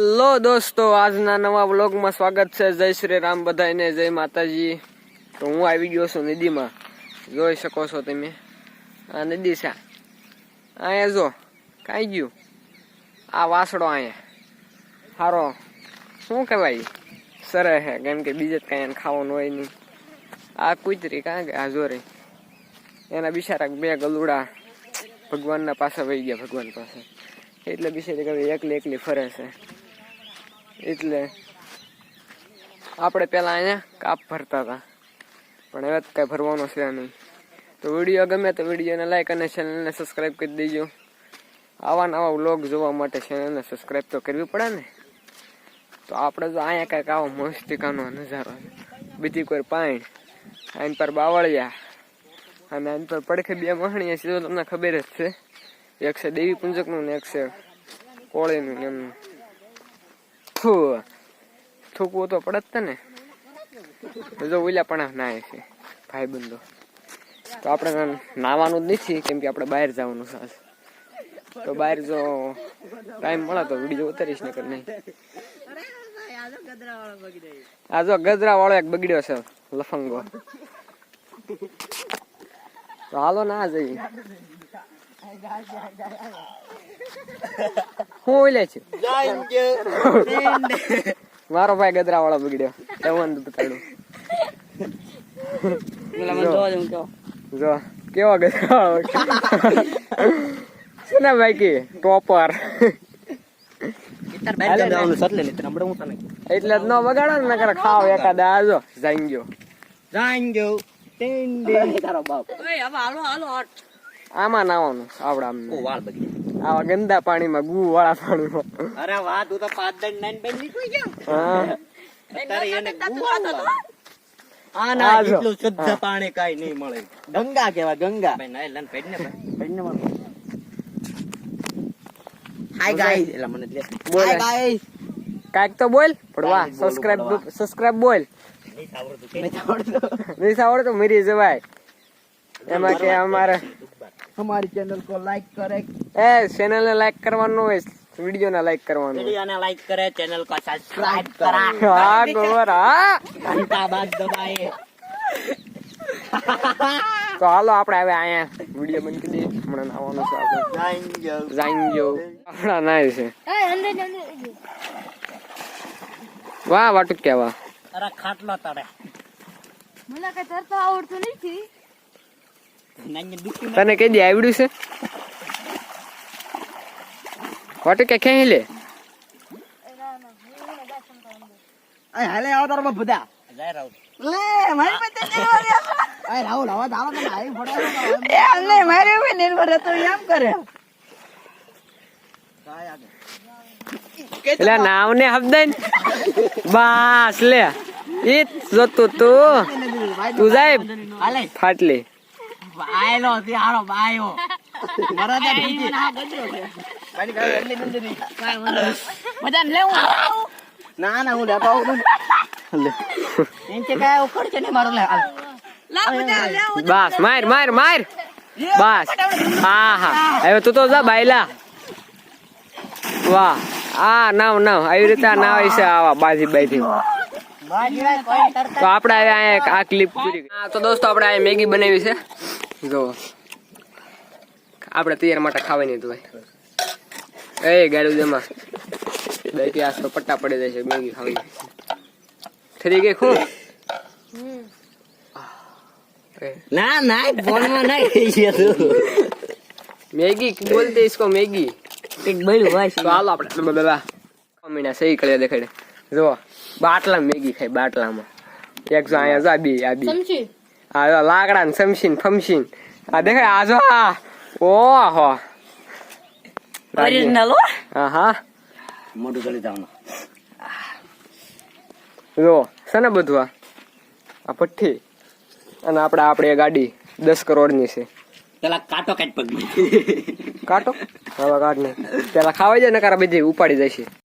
Hello દોસ્તો, આજના નવા વ્લોગમાં સ્વાગત છે. જય શ્રી રામ બધાને, જય માતાજી. તો હું આવી ગયો છું નદીમાં. જોઈ શકો છો તમે, આ નદી છે. અહીંયા જો કાંઈ ગયું આ વાસડો, અહીંયા સારો શું કહેવાય સરે છે, કેમ કે બીજે જ કાંઈ ખાવાનું હોય નહીં. આ કૂતરી કાં કે આ જોરે એના બિચારા બે ગલુડા ભગવાનના પાસે વહી ગયા, ભગવાન પાસે. એટલે બિચારી કઈ એકલી એકલી ફરે છે. એટલે આપણે પેલા અહીંયા કાપ ભરતા હતા, પણ હવે કઈ ભરવાનો છે નહીં. તો વિડીયો ગમે તો વિડીયોને લાઈક અને ચેનલને સબસ્ક્રાઈબ કરી દેજો. આવા નવા વ્લોગ જોવા માટે ચેનલને સબસ્ક્રાઈબ તો કરવી પડે ને. તો આપણે જો અહીંયા કંઈક આવો મસ્તિકાનો નજારો, બીજી કોઈ પાણી, આઈન પર બાવળિયા અને આઈન પર પડખે બે મહણીયા છે, તો તમને ખબર જ છે. એક છે દેવી પુંજકનું ને એક છે કોળીનું. એમ થૂકવું તો પડે જ ને. જો ઓલા પણ નાય છે ભાઈ બંધો. તો આપણે નાવાનું જ નથી, કેમ કે આપણે બહાર જવાનું છે. તો બહાર જો ટાઈમ મળે તો વિડીયો ઉતારીશ ને કર નહીં. આ જો ગજરા વાળો એક બગડ્યો છે લફંગો. તો હાલો ના જઈએ. હું ઓલે છું મારો ભાઈ ગદરા વાળો બગડ્યો. એવું બતાડું જો કેવો ગદરા વાળો છે ને ભાઈ, કે ટોપર. એટલે જ ન બગાડો ને, નકર ખાવ એકાદા. આજો જાંગ્યો આમાં નાવાનું આવડા આવા ગંદા પાણીમાં, ગુ વાળા પાણીમાં. અરે વાહ, તું તો 5 દંડ નાઈન બેન નીકળી ગયો. હા, તારે એને ગુ વાળા. આ ના એટલું શુદ્ધ પાણી કાઈ નહીં મળે. ગંગા કેવા, ગંગા. ભાઈ નાઈ લન પેડને માર. હાય ગાઈસ, એલા મને દે. હાય ગાઈસ, કાઈક તો બોલ. પડવા સબસ્ક્રાઇબ બોલ. નહીં આવડતું મરી જવાય. એમાં કે અમારે हमारी चैनल को लाइक करे, चैनल ने लाइक करवानो है, वीडियो ने लाइक करवानो, वीडियो ने लाइक करे, चैनल को सब्सक्राइब करा, हां गोरा घंटा बाद दबाए. તો હાલો આપણે હવે આયા વિડિયો બંધ કરી દઈએ. હમણાં આવવાનું છે આપણે. જાઈંજો આપણા નાય છે. વાહ વાટુ કેવા. અરે ખાટલો તડે. મને કઈ તરતા આવડતું નથી. તને કઈ દી આવડ્યું છે વાટુ કે ક્યાં લે? આ હાલે આવ તાર બધા જાય રાવ લે મારી પતે ને આ રાવ લાવા દાવા તો આઈ ફોડો એ અલ્લે મારે હવે નિર્ભર હતો એમ કરે. કાય આગે એલા નામ ને હબદન બસ લે ઈ જોતું તું જાય હાલે ફાટલી આયલો થી હારો બાયો મરદા બીજી ના ગજરો છે મારી ગાય એટલી નંદની કાય મજાને લેવું ના ના હું લેતો આવું લે એનકે કાય ઉખડ છે ને મારો લે હાલ લા મજા લેવું બસ માર માર માર બસ. હા હા હવે તું તો જા બાયલા. વાહ આ નાવ આવી રીતે નાવ છે આવા બાજી બાજી. તો આપણે હવે અહીંયા આ ક્લિપ પૂરી. હા તો દોસ્તો આપણે અહીંયા મેગી બનાવી છે. જો આપણે તૈયાર માટે ખાવાની હતું ભાઈ. એ ગાડું જમા દઈ આસ તો પટ્ટા પડી જાય છે મેગી ખાવાની. ઠરી ગઈ ખૂબ ના ના ફોન માં ના કહી તું મેગી બોલતે इसको મેગી એક બળ્યું હોય. તો હાલો આપણે બધા મહિના સહી કરી દેખાડે. જો બાટલા મેગી ખાય બાટલામાં. એક જો અહીંયા જા બી આ બી આ લાકડા ને સમસીન ફમસીન આ દેખાય. આ જો ઓહો ઓરિજિનલ હા હા મોટું કરી જાવ જો છે ને બધું આ પઠ્ઠી. અને આપણે ગાડી 10 કરોડની છે. પેલા કાટો કાટ પગ કાટો હવે કાઢ ને પેલા ખાવાઈ જાય ને કારા બધી ઉપાડી જાય છે.